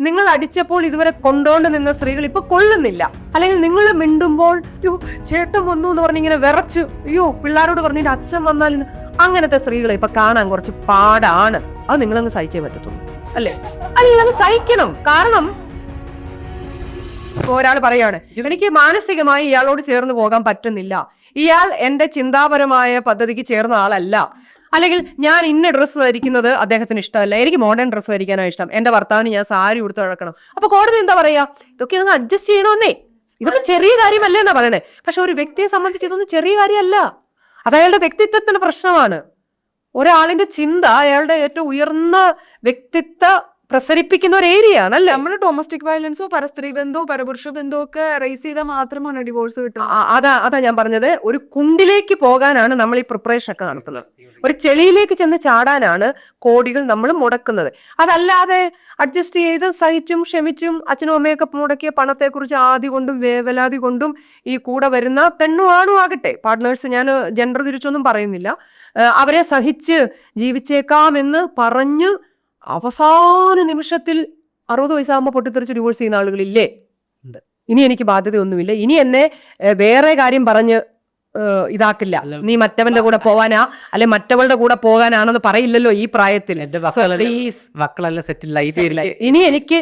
നിങ്ങൾ അടിച്ചപ്പോൾ ഇതുവരെ കൊണ്ടോണ്ട് നിന്ന സ്ത്രീകൾ ഇപ്പൊ കൊള്ളുന്നില്ല. അല്ലെങ്കിൽ നിങ്ങൾ മിണ്ടുമ്പോൾ അയ്യോ ചേട്ടൻ വന്നു എന്ന് പറഞ്ഞിങ്ങനെ വിറച്ച് അയ്യോ പിള്ളേരോട് പറഞ്ഞിട്ട് അച്ഛൻ വന്നാൽ അങ്ങനത്തെ സ്ത്രീകളെ ഇപ്പൊ കാണാൻ കുറച്ച് പാടാണ്. അത് നിങ്ങളങ്ങ് സഹിച്ചേ പറ്റത്തുള്ളൂ, അല്ലേ? അല്ലെങ്കിൽ സഹിക്കണം. കാരണം ഒരാൾ പറയാണ് എനിക്ക് മാനസികമായി ഇയാളോട് ചേർന്ന് പോകാൻ പറ്റുന്നില്ല, ഇയാൾ എന്റെ ചിന്താപരമായ പദ്ധതിക്ക് ചേർന്ന ആളല്ല, അല്ലെങ്കിൽ ഞാൻ ഇന്ന ഡ്രസ്സ് ധരിക്കുന്നത് അദ്ദേഹത്തിന് ഇഷ്ടമല്ല, എനിക്ക് മോഡേൺ ഡ്രസ്സ് ധരിക്കാനാണ് ഇഷ്ടം, എന്റെ ഭർത്താവിന് ഞാൻ സാരി ഉടുത്ത് നടക്കണം. അപ്പൊ കോടതി എന്താ പറയാ? ഇതൊക്കെ ഒന്ന് അഡ്ജസ്റ്റ് ചെയ്യണമെന്നേ. ഇതൊക്കെ ചെറിയ കാര്യമല്ലേ എന്നാ പറയണേ. പക്ഷെ ഒരു വ്യക്തിയെ സംബന്ധിച്ച് ഇതൊന്നും ചെറിയ കാര്യമല്ല. അത് അയാളുടെ വ്യക്തിത്വത്തിന്റെ പ്രശ്നമാണ്. ഒരാളിന്റെ ചിന്ത അയാളുടെ ഏറ്റവും ഉയർന്ന വ്യക്തിത്വ പ്രസരിപ്പിക്കുന്ന ഒരു ഏരിയ ആണ്, അല്ലേ? നമ്മൾ ഡൊമസ്റ്റിക് വയലൻസോ പരസ്ത്രീ ബന്ധമോ പരപുരുഷ ബന്ധമോ ഒക്കെ റേസ് ചെയ്താൽ മാത്രമാണ് ഡിവോഴ്സ് കിട്ടുക. അതാ ഞാൻ പറഞ്ഞത്. ഒരു കുണ്ടിലേക്ക് പോകാനാണ് നമ്മൾ ഈ പ്രിപ്പറേഷൻ ഒക്കെ നടത്തുന്നത്. ഒരു ചെളിയിലേക്ക് ചെന്ന് ചാടാനാണ് കോടികൾ നമ്മൾ മുടക്കുന്നത്. അതല്ലാതെ അഡ്ജസ്റ്റ് ചെയ്ത് സഹിച്ചും ക്ഷമിച്ചും അച്ഛനും അമ്മയൊക്കെ മുടക്കിയ പണത്തെക്കുറിച്ച് ആദി കൊണ്ടും വേവലാതി കൊണ്ടും ഈ കൂടെ വരുന്ന പെണ്ണും ആണും ആകട്ടെ, പാർട്ട്നേഴ്സ്, ഞാൻ ജെൻഡർ തിരിച്ചൊന്നും പറയുന്നില്ല, അവരെ സഹിച്ച് ജീവിച്ചേക്കാമെന്ന് പറഞ്ഞ് അവസാന നിമിഷത്തിൽ 60 വയസ്സാകുമ്പോൾ പൊട്ടിത്തെറിച്ച് ഡിവോഴ്സ് ചെയ്യുന്ന ആളുകളില്ലേ? ഇനി എനിക്ക് ബാധ്യതയൊന്നുമില്ല, ഇനി എന്നെ വേറെ കാര്യം പറഞ്ഞ് ഇതാക്കില്ല, നീ മറ്റവന്റെ കൂടെ പോവാനാ അല്ലെ മറ്റവളുടെ കൂടെ പോകാനാണെന്ന് പറയില്ലല്ലോ ഈ പ്രായത്തിൽ. ഇനി എനിക്ക്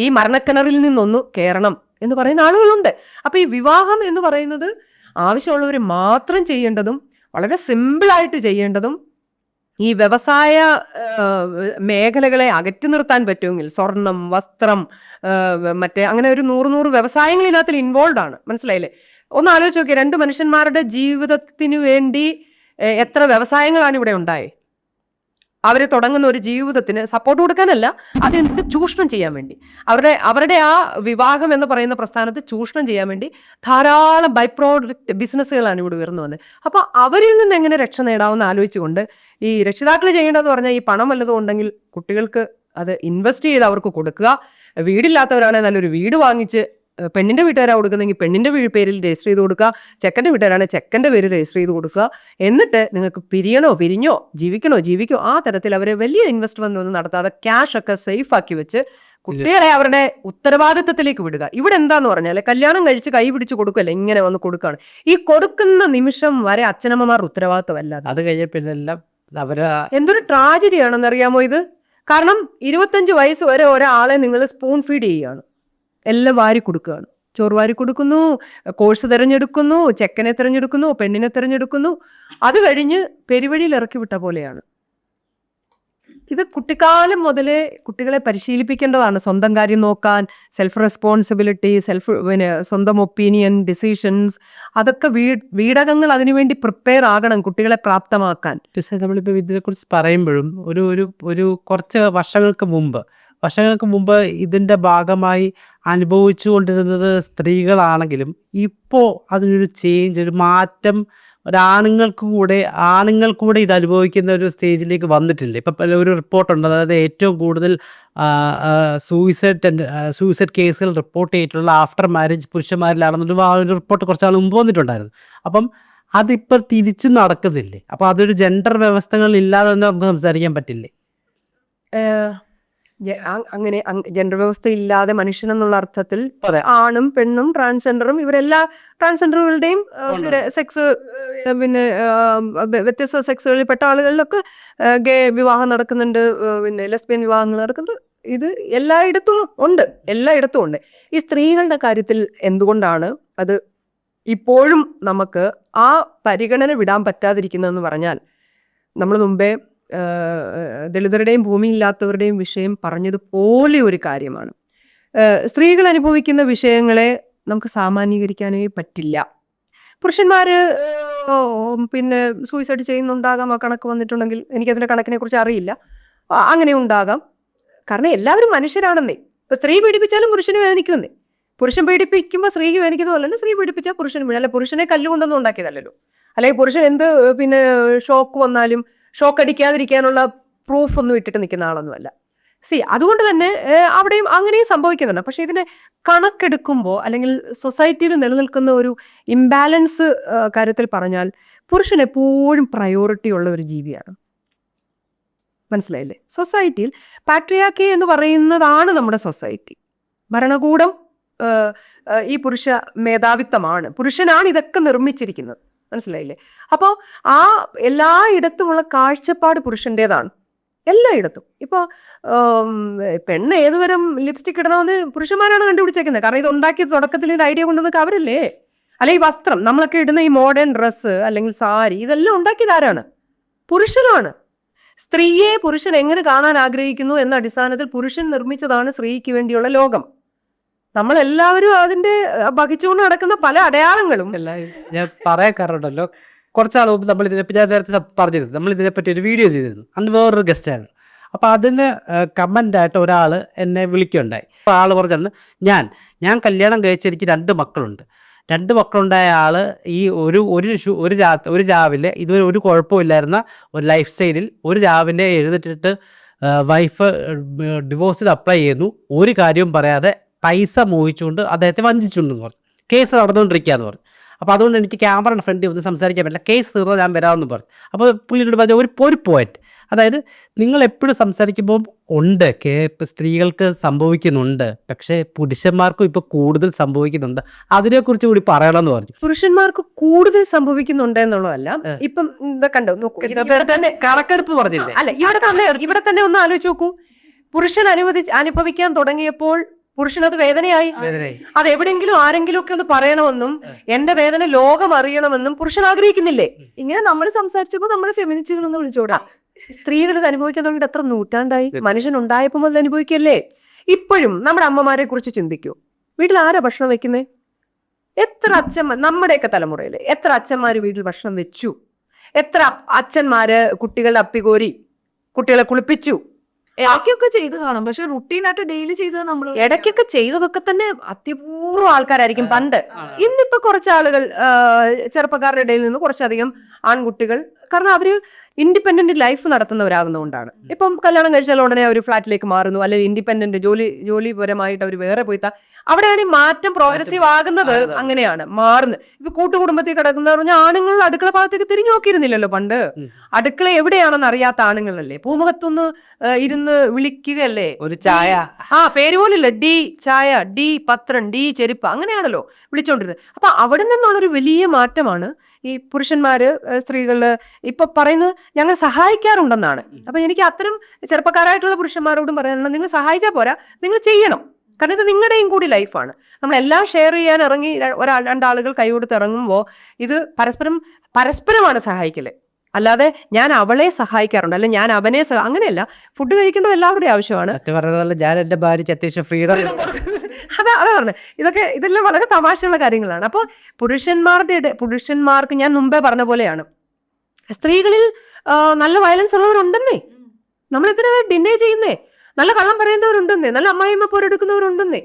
ഈ മരണക്കിണറിൽ നിന്നൊന്നു കയറണം എന്ന് പറയുന്ന ആളുകളുണ്ട്. അപ്പൊ ഈ വിവാഹം എന്ന് പറയുന്നത് ആവശ്യമുള്ളവർ മാത്രം ചെയ്യേണ്ടതും വളരെ സിമ്പിളായിട്ട് ചെയ്യേണ്ടതും ഈ വ്യവസായ മേഖലകളെ അകറ്റി നിർത്താൻ പറ്റുമെങ്കിൽ സ്വർണം, വസ്ത്രം, മറ്റേ അങ്ങനെ ഒരു 100 വ്യവസായങ്ങൾ ഇതിനകത്തിൽ ഇൻവോൾവ് ആണ്. മനസ്സിലായില്ലേ? ഒന്ന് ആലോചിച്ച് നോക്കിയാൽ 2 മനുഷ്യന്മാരുടെ ജീവിതത്തിനു വേണ്ടി എത്ര വ്യവസായങ്ങളാണ് ഇവിടെ ഉണ്ടായേ. അവർ തുടങ്ങുന്ന ഒരു ജീവിതത്തിന് സപ്പോർട്ട് കൊടുക്കാനല്ല, അതിന് ചൂഷണം ചെയ്യാൻ വേണ്ടി, അവരുടെ ആ വിവാഹം എന്ന് പറയുന്ന പ്രസ്ഥാനത്ത് ചൂഷണം ചെയ്യാൻ വേണ്ടി ധാരാളം ബൈ പ്രോഡക്റ്റ് ബിസിനസ്സുകളാണ് ഇവിടെ ഉയർന്നു വന്നത്. അപ്പോൾ അവരിൽ നിന്ന് എങ്ങനെ രക്ഷ നേടാമെന്ന് ആലോചിച്ചുകൊണ്ട് ഈ രക്ഷിതാക്കൾ ചെയ്യേണ്ടതെന്ന് പറഞ്ഞാൽ ഈ പണം വല്ലതും ഉണ്ടെങ്കിൽ കുട്ടികൾക്ക് അത് ഇൻവെസ്റ്റ് ചെയ്ത് അവർക്ക് കൊടുക്കുക. വീടില്ലാത്തവരാണെങ്കിൽ നല്ലൊരു വീട് വാങ്ങിച്ച് പെണ്ണിന്റെ വീട്ടുകാരാണ് കൊടുക്കുന്നെങ്കിൽ പെണ്ണിന്റെ പേരിൽ രജിസ്റ്റർ ചെയ്ത് കൊടുക്കുക, ചെക്കൻ്റെ വീട്ടുകാരാണ് ചെക്കൻ്റെ പേര് രജിസ്റ്റർ ചെയ്ത് കൊടുക്കുക. എന്നിട്ട് നിങ്ങൾക്ക് പിരിഞ്ഞോ ജീവിക്കോ ആ തരത്തിൽ അവരെ വലിയ ഇൻവെസ്റ്റ്മെന്റ് ഒന്നും നടത്താതെ ക്യാഷ് ഒക്കെ സേഫ് ആക്കി വെച്ച് കുട്ടികളെ അവരുടെ ഉത്തരവാദിത്തത്തിലേക്ക് വിടുക. ഇവിടെ എന്താന്ന് പറഞ്ഞാൽ കല്യാണം കഴിച്ച് കൈ പിടിച്ച് കൊടുക്കല്ല, ഇങ്ങനെ വന്ന് കൊടുക്കുകയാണ്. ഈ കൊടുക്കുന്ന നിമിഷം വരെ അച്ഛനമ്മമാർ ഉത്തരവാദിത്തമല്ല. അത് കഴിഞ്ഞ പിന്നെല്ലാം എന്തൊരു ട്രാജഡിയാണെന്നറിയാമോ ഇത്? കാരണം 25 വയസ്സ് വരെ ഒരാളെ നിങ്ങൾ സ്പൂൺ ഫീഡ് ചെയ്യുകയാണ്, എല്ലാം വാരി കൊടുക്കുകയാണ്. ചോറ് വാരി കൊടുക്കുന്നു, കോഴ്സ് തിരഞ്ഞെടുക്കുന്നു, ചെക്കനെ തിരഞ്ഞെടുക്കുന്നു, പെണ്ണിനെ തിരഞ്ഞെടുക്കുന്നു. അത് കഴിഞ്ഞ് പെരുവഴിയിൽ ഇറക്കി വിട്ട പോലെയാണ്. ഇത് കുട്ടിക്കാലം മുതലേ കുട്ടികളെ പരിശീലിപ്പിക്കേണ്ടതാണ്. സ്വന്തം കാര്യം നോക്കാൻ, സെൽഫ് റെസ്പോൺസിബിലിറ്റി, സ്വന്തം ഒപ്പീനിയൻ, ഡിസിഷൻസ്, അതൊക്കെ വീടകങ്ങൾ അതിനുവേണ്ടി പ്രിപ്പയർ ആകണം കുട്ടികളെ പ്രാപ്തമാക്കാൻ. നമ്മളിപ്പോൾ ഇതിനെക്കുറിച്ച് പറയുമ്പോഴും ഒരു കുറച്ച് വർഷങ്ങൾക്ക് മുമ്പ് ഇതിൻ്റെ ഭാഗമായി അനുഭവിച്ചു കൊണ്ടിരുന്നത് സ്ത്രീകളാണെങ്കിലും ഇപ്പോൾ അതിനൊരു ചേഞ്ച്, ഒരു മാറ്റം ആണുങ്ങൾ കൂടെ ഇത് അനുഭവിക്കുന്ന ഒരു സ്റ്റേജിലേക്ക് വന്നിട്ടില്ല. ഇപ്പം ഒരു റിപ്പോർട്ടുണ്ട്, അതായത് ഏറ്റവും കൂടുതൽ സൂയിസൈഡ് കേസുകൾ റിപ്പോർട്ട് ചെയ്തിട്ടുള്ള ആഫ്റ്റർ മാരേജ് പുരുഷന്മാരിലാണെന്നൊരു ഒരു റിപ്പോർട്ട് കുറച്ചാൾ മുമ്പ് വന്നിട്ടുണ്ടായിരുന്നു. അപ്പം അതിപ്പോൾ തിരിച്ചും നടക്കുന്നില്ലേ? അപ്പോൾ അതൊരു ജെൻഡർ വ്യവസ്ഥകൾ ഇല്ലാതെ തന്നെ നമുക്ക് സംസാരിക്കാൻ പറ്റില്ലേ? അങ്ങനെ ജെൻഡർ വ്യവസ്ഥ ഇല്ലാതെ മനുഷ്യൻ എന്നുള്ള അർത്ഥത്തിൽ ആണും പെണ്ണും ട്രാൻസ്ജെൻഡറും ഇവരെല്ലാ ട്രാൻസ്ജെൻഡറുകളുടെയും സെക്സ് പിന്നെ വ്യത്യസ്ത സെക്സുകളിൽപ്പെട്ട ആളുകളിലൊക്കെ ഗേ വിവാഹം നടക്കുന്നുണ്ട്, പിന്നെ ലെസ്ബിയൻ വിവാഹങ്ങൾ നടക്കുന്നുണ്ട്. ഇത് എല്ലായിടത്തും ഉണ്ട്. ഈ സ്ത്രീകളുടെ കാര്യത്തിൽ എന്തുകൊണ്ടാണ് അത് ഇപ്പോഴും നമുക്ക് ആ പരിഗണന വിടാൻ പറ്റാതിരിക്കുന്നതെന്ന് പറഞ്ഞാൽ, നമ്മൾ മുമ്പേ ദളിതരുടെയും ഭൂമിയില്ലാത്തവരുടെയും വിഷയം പറഞ്ഞതുപോലെ ഒരു കാര്യമാണ്. സ്ത്രീകൾ അനുഭവിക്കുന്ന വിഷയങ്ങളെ നമുക്ക് സാമാന്യീകരിക്കാനേ പറ്റില്ല. പുരുഷന്മാര് പിന്നെ സൂയിസൈഡ് ചെയ്യുന്നുണ്ടാകാം, ആ കണക്ക് വന്നിട്ടുണ്ടെങ്കിൽ എനിക്കതിൻ്റെ കണക്കിനെ കുറിച്ച് അറിയില്ല. അങ്ങനെ ഉണ്ടാകാം, കാരണം എല്ലാവരും മനുഷ്യരാണെന്നേ. ഇപ്പൊ സ്ത്രീ പീഡിപ്പിച്ചാലും പുരുഷന് വേദനിക്കുന്നേ. പുരുഷൻ പീഡിപ്പിക്കുമ്പോൾ സ്ത്രീക്ക് വേദനിക്കുന്ന പോലെ തന്നെ സ്ത്രീ പീഡിപ്പിച്ചാൽ പുരുഷന് വീഴും. അല്ലെ പുരുഷനെ കല്ലുകൊണ്ടൊന്നും ഉണ്ടാക്കിയതല്ലോ. അല്ലെങ്കിൽ പുരുഷൻ എന്ത് പിന്നെ ഷോക്ക് വന്നാലും ഷോക്ക് അടിക്കാതിരിക്കാനുള്ള പ്രൂഫ് ഒന്നും ഇട്ടിട്ട് നിൽക്കുന്ന ആളൊന്നുമല്ല. അതുകൊണ്ട് തന്നെ അവിടെയും അങ്ങനെയും സംഭവിക്കുന്നുണ്ട്. പക്ഷെ ഇതിനെ കണക്കെടുക്കുമ്പോൾ അല്ലെങ്കിൽ സൊസൈറ്റിയിൽ നിലനിൽക്കുന്ന ഒരു ഇംബാലൻസ് കാര്യത്തിൽ പറഞ്ഞാൽ പുരുഷൻ എപ്പോഴും പ്രയോറിറ്റി ഉള്ള ഒരു ജീവിയാണ്. മനസ്സിലായില്ലേ? സൊസൈറ്റിയിൽ പാട്രിയാർക്കി എന്ന് പറയുന്നതാണ് നമ്മുടെ സൊസൈറ്റി. ഭരണകൂടം ഈ പുരുഷ മേധാവിത്വമാണ്, പുരുഷനാണ് ഇതൊക്കെ നിർമ്മിച്ചിരിക്കുന്നത്. മനസ്സിലായില്ലേ? അപ്പോൾ ആ എല്ലായിടത്തുമുള്ള കാഴ്ചപ്പാട് പുരുഷൻ്റെതാണ്, എല്ലായിടത്തും. ഇപ്പോൾ പെണ്ണ് ഏതുതരം ലിപ്സ്റ്റിക് ഇടണമെന്ന് പുരുഷന്മാരാണ് കണ്ടുപിടിച്ചേക്കുന്നത്. കാരണം ഇത് ഉണ്ടാക്കിയ തുടക്കത്തിൽ ഇത് ഐഡിയ കൊണ്ടുവന്നൊക്കെ അവരല്ലേ? അല്ലെ ഈ വസ്ത്രം നമ്മളൊക്കെ ഇടുന്ന ഈ മോഡേൺ ഡ്രസ്സ് അല്ലെങ്കിൽ സാരി ഇതെല്ലാം ഉണ്ടാക്കിയത് ആരാണ്? പുരുഷനാണ്. സ്ത്രീയെ പുരുഷൻ എങ്ങനെ കാണാൻ ആഗ്രഹിക്കുന്നു എന്ന അടിസ്ഥാനത്തിൽ പുരുഷൻ നിർമ്മിച്ചതാണ് സ്ത്രീക്ക് വേണ്ടിയുള്ള ലോകം. നമ്മളെല്ലാവരും അതിന്റെ വഹിച്ചുകൊണ്ട് നടക്കുന്ന പല അടയാളങ്ങളും. ഞാൻ പറയാൻ കാരണമുണ്ടല്ലോ, കുറച്ചാൾ മുമ്പ് നമ്മൾ ഇതിനെപ്പറ്റി ഞാൻ നേരത്തെ പറഞ്ഞിരുന്നു, നമ്മൾ ഇതിനെപ്പറ്റി ഒരു വീഡിയോ ചെയ്തിരുന്നു. അന്ന് വേറൊരു ഗസ്റ്റായിരുന്നു. അപ്പോൾ അതിന് കമൻ്റായിട്ട് ഒരാൾ എന്നെ വിളിക്കുകയുണ്ടായി. അപ്പോൾ ആൾ പറഞ്ഞാൽ ഞാൻ കല്യാണം കഴിച്ച് എനിക്ക് 2 മക്കളുണ്ട്. 2 മക്കളുണ്ടായ ആൾ ഈ ഒരു രാവിലെ ഇതുവരെ ഒരു കുഴപ്പമില്ലായിരുന്ന ഒരു ലൈഫ് സ്റ്റൈലിൽ ഒരു രാവിലെ എഴുന്നേറ്റിട്ട് വൈഫ് ഡിവോഴ്സിന് അപ്ലൈ ചെയ്യുന്നു. ഒരു കാര്യവും പറയാതെ പൈസ മോഹിച്ചുകൊണ്ട് അദ്ദേഹത്തെ വഞ്ചിച്ചുണ്ടെന്ന് പറഞ്ഞു. കേസ് നടന്നുകൊണ്ടിരിക്കുകയെന്ന് പറഞ്ഞു. അപ്പോൾ അതുകൊണ്ട് എനിക്ക് ക്യാമറയുടെ ഫ്രണ്ടിൽ വന്ന് സംസാരിക്കാൻ പറ്റില്ല, കേസ് തീർന്നാൽ ഞാൻ വരാമെന്ന് പറഞ്ഞു. അപ്പോൾ പുള്ളിയോട് പറഞ്ഞ ഒരു പോയിന്റ്, അതായത് നിങ്ങൾ എപ്പോഴും സംസാരിക്കുമ്പോൾ ഉണ്ട് സ്ത്രീകൾക്ക് സംഭവിക്കുന്നുണ്ട്, പക്ഷേ പുരുഷന്മാർക്കും ഇപ്പോൾ കൂടുതൽ സംഭവിക്കുന്നുണ്ട്, അതിനെക്കുറിച്ച് കൂടി പറയണമെന്ന് പറഞ്ഞു. പുരുഷന്മാർക്ക് കൂടുതൽ സംഭവിക്കുന്നുണ്ട് എന്നുള്ളതല്ല. ഇപ്പം കണ്ടോ, നോക്കൂ, തന്നെ കണക്കെടുപ്പ് പറഞ്ഞില്ലേ? അല്ല, ഇവിടെ തന്നെ ഒന്ന് ആലോചിച്ച് നോക്കൂ. പുരുഷൻ അനുഭവിക്കാൻ തുടങ്ങിയപ്പോൾ പുരുഷനത് വേദനയായി. അത് എവിടെയെങ്കിലും ആരെങ്കിലും ഒക്കെ ഒന്ന് പറയണമെന്നും എന്റെ വേദന ലോകം അറിയണമെന്നും പുരുഷൻ ആഗ്രഹിക്കുന്നില്ലേ? ഇങ്ങനെ നമ്മൾ സംസാരിച്ചപ്പോൾ നമ്മൾ ഫെമിനിസ്റ്റുകളൊന്ന് വിളിച്ചോടാ. സ്ത്രീകൾ ഇത് അനുഭവിക്കാൻ തുടങ്ങിയിട്ട് എത്ര നൂറ്റാണ്ടായി? മനുഷ്യൻ ഉണ്ടായപ്പോൾ മുതൽ അനുഭവിക്കല്ലേ? ഇപ്പോഴും നമ്മുടെ അമ്മമാരെ കുറിച്ച് ചിന്തിക്കൂ. വീട്ടിൽ ആരാ ഭക്ഷണം വെക്കുന്നേ? എത്ര അച്ഛന്മാർ, നമ്മുടെയൊക്കെ തലമുറയിൽ എത്ര അച്ഛന്മാര് വീട്ടിൽ ഭക്ഷണം വെച്ചു? എത്ര അച്ഛന്മാര് കുട്ടികളുടെ അപ്പികോരി കുട്ടികളെ കുളിപ്പിച്ചു? ഇടയ്ക്കൊക്കെ ചെയ്ത് കാണും, പക്ഷെ റുട്ടീനായിട്ട് ഡെയിലി ചെയ്തത് നമ്മൾ ഇടയ്ക്കൊക്കെ ചെയ്തതൊക്കെ തന്നെ അത്യപൂർവ്വം ആൾക്കാരായിരിക്കും പണ്ട്. ഇന്നിപ്പോ കുറച്ച് ആളുകൾ, ചെറുപ്പക്കാരുടെ ഇടയിൽ നിന്ന് കുറച്ചധികം ആൺകുട്ടികൾ, കാരണം അവര് ഇൻഡിപെൻഡന്റ് ലൈഫ് നടത്തുന്നവരാകുന്നതുകൊണ്ടാണ്. ഇപ്പം കല്യാണം കഴിച്ചാൽ ഉടനെ ഒരു ഫ്ലാറ്റിലേക്ക് മാറുന്നു, അല്ലെങ്കിൽ ഇൻഡിപെൻഡന്റ് ജോലിപരമായിട്ട് അവർ വേറെ പോയിത്താ. അവിടെയാണ് ഈ മാറ്റം പ്രോഗ്രസീവ് ആകുന്നത്. അങ്ങനെയാണ് മാറുന്നത്. ഇപ്പൊ കൂട്ടുകുടുംബത്തിൽ കിടക്കുന്നവർ പറഞ്ഞാൽ ആണുങ്ങൾ അടുക്കള ഭാഗത്തേക്ക് തിരിഞ്ഞു നോക്കിയിരുന്നില്ലല്ലോ പണ്ട്. അടുക്കള എവിടെയാണെന്ന് അറിയാത്ത ആണുങ്ങളല്ലേ പൂമുഖത്തൊന്ന് ഇരുന്ന് വിളിക്കുകയല്ലേ, ഒരു ചായ, പേര് പോലില്ല, ഡി ചായ, ഡി പത്രം, ഡി ചെരുപ്പ്, അങ്ങനെയാണല്ലോ വിളിച്ചോണ്ടിരുന്നത്. അപ്പൊ അവിടെ നിന്നുള്ളൊരു വലിയ മാറ്റമാണ് ഈ പുരുഷന്മാര് സ്ത്രീകള് ഇപ്പൊ പറയുന്നത് ഞങ്ങൾ സഹായിക്കാറുണ്ടെന്നാണ്. അപ്പൊ എനിക്ക് അത്തരം ചെറുപ്പക്കാരായിട്ടുള്ള പുരുഷന്മാരോടും പറയാനുള്ളത്, നിങ്ങൾ സഹായിച്ചാൽ പോരാ, നിങ്ങൾ ചെയ്യണം. കാരണം ഇത് നിങ്ങളുടെയും കൂടി ലൈഫാണ്. നമ്മളെല്ലാം ഷെയർ ചെയ്യാൻ ഇറങ്ങി 2 കൈ കൊടുത്ത് ഇറങ്ങുമ്പോൾ ഇത് പരസ്പരമാണ് സഹായിക്കല്. അല്ലാതെ ഞാൻ അവളെ സഹായിക്കാറുണ്ട്, അല്ലെ ഞാൻ അവനെ അങ്ങനെയല്ല. ഫുഡ് കഴിക്കേണ്ടത് എല്ലാവരുടെയും ആവശ്യമാണ്. ഞാൻ എന്റെ ഭാര്യയ്ക്ക് അത്യാവശ്യം ഫ്രീഡം അതാ പറഞ്ഞത്. ഇതെല്ലാം വളരെ തമാശയുള്ള കാര്യങ്ങളാണ്. അപ്പോൾ പുരുഷന്മാർക്ക് ഞാൻ മുമ്പേ പറഞ്ഞ പോലെയാണ്, സ്ത്രീകളിൽ നല്ല വയലൻസ് ഉള്ളവരുണ്ടെന്നേ. നമ്മളെന്തിനാ ഡിനേ ചെയ്യുന്നേ? നല്ല കള്ളം പറയുന്നവരുണ്ടെന്നേ, നല്ല അമ്മായിമ്മ പോരെടുക്കുന്നവരുണ്ടെന്നേ,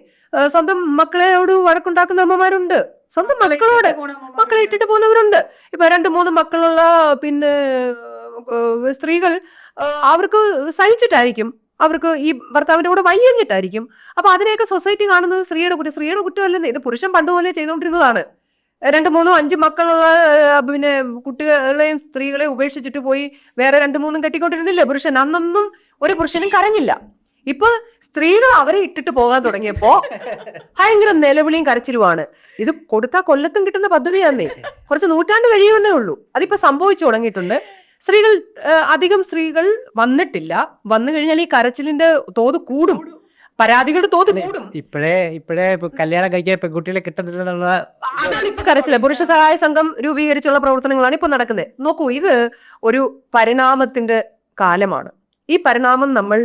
സ്വന്തം മക്കളോട് വഴക്കുണ്ടാക്കുന്ന അമ്മമാരുണ്ട്, സ്വന്തം മക്കളെ ഇട്ടിട്ട് പോകുന്നവരുണ്ട്. ഇപ്പൊ 2-3 മക്കളുള്ള പിന്നെ സ്ത്രീകൾ അവർക്ക് സഹിച്ചിട്ടായിരിക്കും, അവർക്ക് ഈ ഭർത്താവിന്റെ കൂടെ വയ്യഞ്ഞിട്ടായിരിക്കും. അപ്പൊ അതിനെയൊക്കെ സൊസൈറ്റി കാണുന്നത് സ്ത്രീയുടെ കുറ്റമല്ലെന്നേ. ഇത് പുരുഷൻ പണ്ടുപോലെ ചെയ്തുകൊണ്ടിരുന്നതാണ്. 2-3 5 മക്കളുള്ള പിന്നെ കുട്ടികളെയും സ്ത്രീകളെയും ഉപേക്ഷിച്ചിട്ട് പോയി വേറെ 2-3 കെട്ടിക്കൊണ്ടിരുന്നില്ലേ പുരുഷൻ? അന്നൊന്നും ഒരു പുരുഷനും കരഞ്ഞില്ല. ഇപ്പൊ സ്ത്രീകൾ അവരെ ഇട്ടിട്ട് പോകാൻ തുടങ്ങിയപ്പോ ഭയങ്കര നിലവിളിയും കരച്ചിലുമാണ്. ഇത് കൊടുത്താൽ കൊല്ലത്തും കിട്ടുന്ന പദ്ധതിയാന്നേ. കുറച്ച് നൂറ്റാണ്ട് കഴിയുമെന്നേ ഉള്ളൂ. അതിപ്പോ സംഭവിച്ചു തുടങ്ങിയിട്ടുണ്ട്. അധികം സ്ത്രീകൾ വന്നിട്ടില്ല. വന്നു കഴിഞ്ഞാൽ ഈ കരച്ചിലിന്റെ തോത് കൂടും, പരാതികളുടെ തോത് കൂടും. ഇപ്പോഴേ കല്യാണം കഴിക്കാൻ പെൺകുട്ടികളെ കിട്ടുന്നില്ല. അതാണ് ഇപ്പൊ കരച്ചില്. പുരുഷ സഹായ സംഘം രൂപീകരിച്ചുള്ള പ്രവർത്തനങ്ങളാണ് ഇപ്പൊ നടക്കുന്നത്. നോക്കൂ, ഇത് ഒരു പരിണാമത്തിന്റെ കാലമാണ്. ഈ പരിണാമം നമ്മൾ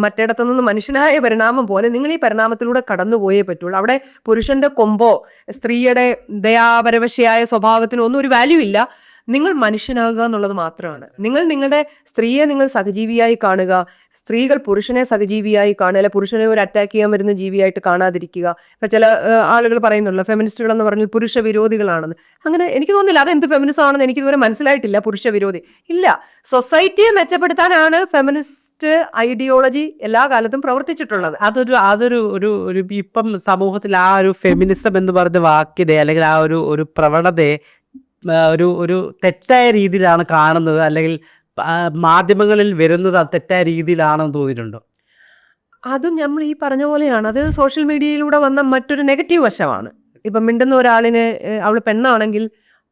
മറ്റിടത്തു നിന്ന് മനുഷ്യനായ പരിണാമം പോലെ നിങ്ങൾ ഈ പരിണാമത്തിലൂടെ കടന്നുപോയേ പറ്റുള്ളൂ. അവിടെ പുരുഷന്റെ കൊമ്പോ സ്ത്രീയുടെ ദയാപരവശയായ സ്വഭാവത്തിനോ ഒന്നും ഒരു വാല്യൂ ഇല്ല. നിങ്ങൾ മനുഷ്യനാകുക എന്നുള്ളത് മാത്രമാണ്. നിങ്ങളുടെ സ്ത്രീയെ നിങ്ങൾ സഹജീവിയായി കാണുക, സ്ത്രീകൾ പുരുഷനെ സഹജീവിയായി കാണുക, അല്ലെ പുരുഷനെ ഒരു അറ്റാക്ക് ചെയ്യാൻ വരുന്ന ജീവിയായിട്ട് കാണാതിരിക്കുക. ഇപ്പൊ ചില ആളുകൾ പറയുന്നുള്ളൂ ഫെമിനിസ്റ്റുകൾ എന്ന് പറഞ്ഞാൽ പുരുഷ വിരോധികളാണെന്ന്. അങ്ങനെ എനിക്ക് തോന്നുന്നില്ല. അതെന്ത് ഫെമിനിസം ആണെന്ന് എനിക്ക് ഇതുവരെ മനസ്സിലായിട്ടില്ല. പുരുഷ വിരോധി ഇല്ല. സൊസൈറ്റിയെ മെച്ചപ്പെടുത്താനാണ് ഫെമിനിസ്റ്റ് ഐഡിയോളജി എല്ലാ കാലത്തും പ്രവർത്തിച്ചിട്ടുള്ളത്. അതൊരു ഇപ്പം സമൂഹത്തിൽ ആ ഒരു ഫെമിനിസം എന്ന് പറഞ്ഞ വാക്കിനെ അല്ലെങ്കിൽ ആ ഒരു പ്രവണതയെ ഒരു തെറ്റായ രീതിയിലാണ് കാണുന്നത്, അല്ലെങ്കിൽ മാധ്യമങ്ങളിൽ വരുന്നത് അത് തെറ്റായ രീതിയിലാണെന്ന് തോന്നിയിട്ടുണ്ടോ? അതും നമ്മൾ ഈ പറഞ്ഞ പോലെയാണ്. അത് സോഷ്യൽ മീഡിയയിലൂടെ വന്ന മറ്റൊരു നെഗറ്റീവ് വശമാണ്. ഇപ്പം മിണ്ടുന്ന ഒരാളിനെ അവൾ പെണ്ണാണെങ്കിൽ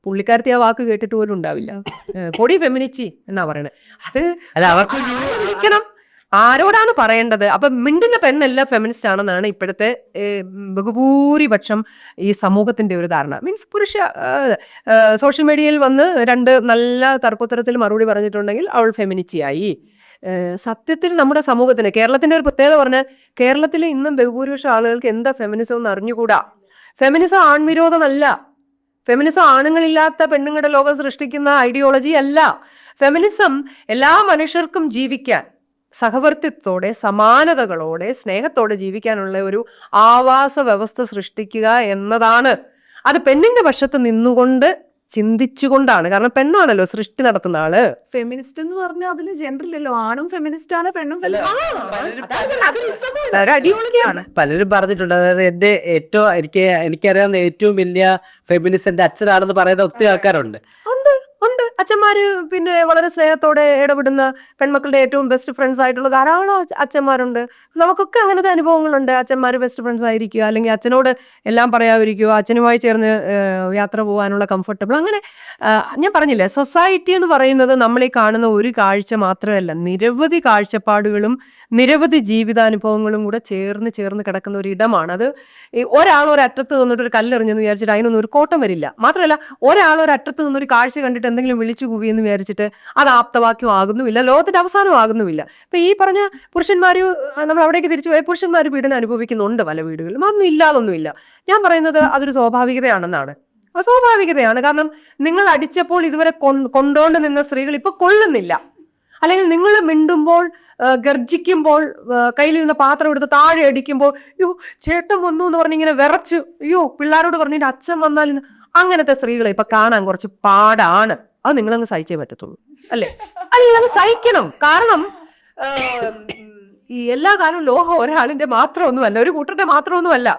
പുള്ളിക്കാരത്തി ആ വാക്ക് കേട്ടിട്ട് പോലും ഉണ്ടാവില്ല. പൊടി ഫെമിനിച്ചി എന്നാ പറയണേ. അത് അല്ല, അവർക്ക് ആലോചിക്കണം ആരോടാണ് പറയേണ്ടത്. അപ്പം മിണ്ടുന്ന പെണ്ണല്ല ഫെമിനിസ്റ്റ് ആണെന്നാണ് ഇപ്പോഴത്തെ ബഹുഭൂരിപക്ഷം ഈ സമൂഹത്തിന്റെ ഒരു ധാരണ. മീൻസ് സോഷ്യൽ മീഡിയയിൽ വന്ന് രണ്ട് നല്ല തർക്കുത്തരത്തിൽ മറുപടി പറഞ്ഞിട്ടുണ്ടെങ്കിൽ അവൾ ഫെമിനിച്ചിയായി. സത്യത്തിൽ നമ്മുടെ സമൂഹത്തിന്, കേരളത്തിന്റെ ഒരു പ്രത്യേകത പറഞ്ഞാൽ കേരളത്തിലെ ഇന്നും ബഹുഭൂരിപക്ഷം ആളുകൾക്ക് എന്താ ഫെമിനിസം എന്ന് അറിഞ്ഞുകൂടാ. ഫെമിനിസം ആൺവിരോധമല്ല. ഫെമിനിസം ആണുങ്ങളില്ലാത്ത പെണ്ണുങ്ങളുടെ ലോകം സൃഷ്ടിക്കുന്ന ഐഡിയോളജി അല്ല. ഫെമിനിസം എല്ലാ മനുഷ്യർക്കും ജീവിക്കാൻ സഹവർത്തിത്വത്തോടെ, സമാനതകളോടെ, സ്നേഹത്തോടെ ജീവിക്കാനുള്ള ഒരു ആവാസ വ്യവസ്ഥ സൃഷ്ടിക്കുക എന്നതാണ്. അത് പെണ്ണിന്റെ പക്ഷത്ത് നിന്നുകൊണ്ട് ചിന്തിച്ചുകൊണ്ടാണ്. കാരണം പെണ്ണാണല്ലോ സൃഷ്ടി നടത്തുന്ന ആള്. ഫെമിനിസ്റ്റ് എന്ന് പറഞ്ഞാൽ അതില് ജെൻഡർ ഇല്ലല്ലോ. ആണും ഫെമിനിസ്റ്റ് ആണ്, പെണ്ണും ഐഡിയോളജിയാണ്. പലരും പറഞ്ഞിട്ടുണ്ട്. അതായത് എൻ്റെ എനിക്കറിയാവുന്ന ഏറ്റവും വലിയ ഫെമിനിസ്റ്റ് എൻ്റെ അച്ഛനാണെന്ന് പറയുന്ന ഒത്തിരി ആൾക്കാരുണ്ട്. ഉണ്ട് അച്ഛന്മാര് പിന്നെ വളരെ സ്നേഹത്തോടെ ഇടപെടുന്ന പെൺമക്കളുടെ ഏറ്റവും ബെസ്റ്റ് ഫ്രണ്ട്സ് ആയിട്ടുള്ള ധാരാളം അച്ഛന്മാരുണ്ട്. നമുക്കൊക്കെ അങ്ങനത്തെ അനുഭവങ്ങളുണ്ട്. അച്ഛന്മാർ ബെസ്റ്റ് ഫ്രണ്ട്സ് ആയിരിക്കുക, അല്ലെങ്കിൽ അച്ഛനോട് എല്ലാം പറയാതിരിക്കുക, അച്ഛനുമായി ചേർന്ന് യാത്ര പോകാനുള്ള കംഫർട്ടബിൾ. അങ്ങനെ ഞാൻ പറഞ്ഞില്ലേ, സൊസൈറ്റി എന്ന് പറയുന്നത് നമ്മൾ ഈ കാണുന്ന ഒരു കാഴ്ച മാത്രമല്ല, നിരവധി കാഴ്ചപ്പാടുകളും നിരവധി ജീവിതാനുഭവങ്ങളും കൂടെ ചേർന്ന് കിടക്കുന്ന ഒരു ഇടമാണ്. അത് ഒരാൾ ഒരറ്റത്ത് നിന്നിട്ട് ഒരു കല്ലെറിഞ്ഞെന്ന് വിചാരിച്ചിട്ട് അതിനൊന്നും ഒരു കോട്ടം വരില്ല. മാത്രമല്ല ഒരാൾ ഒരറ്റത്ത് നിന്നൊരു കാഴ്ച കണ്ടിട്ട് എന്തെങ്കിലും വിളിച്ചു കൂവിയെന്ന് വിചാരിച്ചിട്ട് അത് ആപ്തവാക്യം ആകുന്നുമില്ല, ലോകത്തിന്റെ അവസാനം ആകുന്നുമില്ല. ഇപ്പൊ ഈ പറഞ്ഞ പുരുഷന്മാര്, നമ്മൾ അവിടേക്ക് തിരിച്ചു പോയ പുരുഷന്മാർ പീഡനം അനുഭവിക്കുന്നുണ്ട് പല വീടുകളിലും. അതൊന്നും ഇല്ലാതൊന്നുമില്ല. ഞാൻ പറയുന്നത് അതൊരു സ്വാഭാവികതയാണെന്നാണ്. അസ്വാഭാവികതയാണ്. കാരണം നിങ്ങൾ അടിച്ചപ്പോൾ ഇതുവരെ കൊണ്ടോണ്ട് നിന്ന സ്ത്രീകൾ ഇപ്പൊ കൊള്ളുന്നില്ല. അല്ലെങ്കിൽ നിങ്ങൾ മിണ്ടുമ്പോൾ, ഗർജിക്കുമ്പോൾ, കയ്യിൽ നിന്ന് പാത്രം എടുത്ത് താഴെ അടിക്കുമ്പോൾ അയ്യോ ചേട്ടൻ വന്നു എന്ന് പറഞ്ഞിങ്ങനെ വിറച്ച്, അയ്യോ പിള്ളേരോട് പറഞ്ഞിട്ട് അച്ഛൻ വന്നാൽ, അങ്ങനത്തെ സ്ത്രീകളെ ഇപ്പൊ കാണാൻ കുറച്ച് പാടാണ്. അത് നിങ്ങളങ്ങ് സഹിച്ചേ പറ്റത്തുള്ളൂ, അല്ലേ? അല്ലെങ്കിൽ സഹിക്കണം. കാരണം ഈ എല്ലാ കാലവും ലോകം ഒരാളിന്റെ മാത്രമൊന്നുമല്ല, ഒരു കൂട്ടരുടെ മാത്രമൊന്നുമല്ല.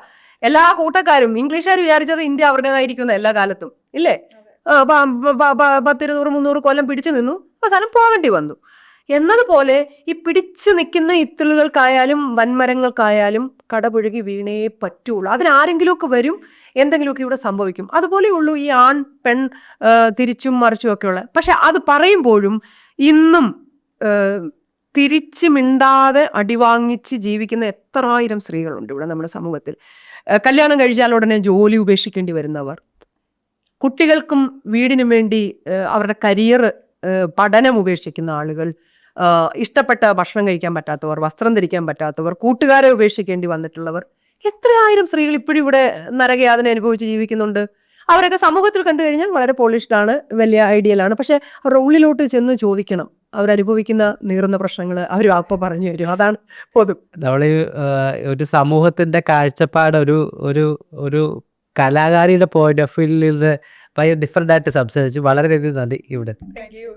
എല്ലാ കൂട്ടക്കാരും, ഇംഗ്ലീഷുകാർ വിചാരിച്ചത് ഇന്ത്യ അവരുടേതായിരിക്കുന്ന എല്ലാ കാലത്തും, ഇല്ലേ? 10, 200, 300 കൊല്ലം പിടിച്ചു നിന്നു, അവസാനം പോകേണ്ടി വന്നു. എന്നതുപോലെ ഈ പിടിച്ചു നിൽക്കുന്ന ഇത്തിളുകൾക്കായാലും വൻമരങ്ങൾക്കായാലും കടപുഴകി വീണേ പറ്റുള്ളൂ. അതിനാരെങ്കിലുമൊക്കെ വരും, എന്തെങ്കിലുമൊക്കെ ഇവിടെ സംഭവിക്കും. അതുപോലെയുള്ളൂ ഈ ആൺ പെൺ തിരിച്ചും മറിച്ചും ഒക്കെ ഉള്ള. പക്ഷെ അത് പറയുമ്പോഴും ഇന്നും തിരിച്ചു മിണ്ടാതെ അടിവാങ്ങിച്ച് ജീവിക്കുന്ന എത്രായിരം സ്ത്രീകളുണ്ട് ഇവിടെ നമ്മുടെ സമൂഹത്തിൽ. കല്യാണം കഴിച്ചാൽ ഉടനെ ജോലി ഉപേക്ഷിക്കേണ്ടി വരുന്നവർ, കുട്ടികൾക്കും വീടിനും വേണ്ടി അവരുടെ കരിയർ, പഠനം ഉപേക്ഷിക്കുന്ന ആളുകൾ, ഇഷ്ടപ്പെട്ട ഭക്ഷണം കഴിക്കാൻ പറ്റാത്തവർ, വസ്ത്രം ധരിക്കാൻ പറ്റാത്തവർ, കൂട്ടുകാരെ ഉപേക്ഷിക്കേണ്ടി വന്നിട്ടുള്ളവർ, എത്രയായിരം സ്ത്രീകൾ ഇപ്പോഴും ഇവിടെ നരകയാതന അനുഭവിച്ച് ജീവിക്കുന്നുണ്ട്. അവരൊക്കെ സമൂഹത്തിൽ കണ്ടു കഴിഞ്ഞാൽ വളരെ പോളിഷ്ഡ് ആണ്, വലിയ ഐഡിയലാണ്. പക്ഷെ അവരുടെ ഉള്ളിലോട്ട് ചെന്ന് ചോദിക്കണം, അവരനുഭവിക്കുന്ന നീറുന്ന പ്രശ്നങ്ങൾ അവർ അപ്പം പറഞ്ഞു തരും. അതാണ് പൊതു. നമ്മൾ ഒരു സമൂഹത്തിന്റെ കാഴ്ചപ്പാട് ഒരു കലാകാരിയുടെ പോയിന്റ് ഓഫ് വ്യൂവിൽ നിന്ന് ഭയങ്കര ഡിഫറെൻ്റ് ആയിട്ട് സംസാരിച്ചു. വളരെയധികം നന്ദി ഇവിടെ. Thank you.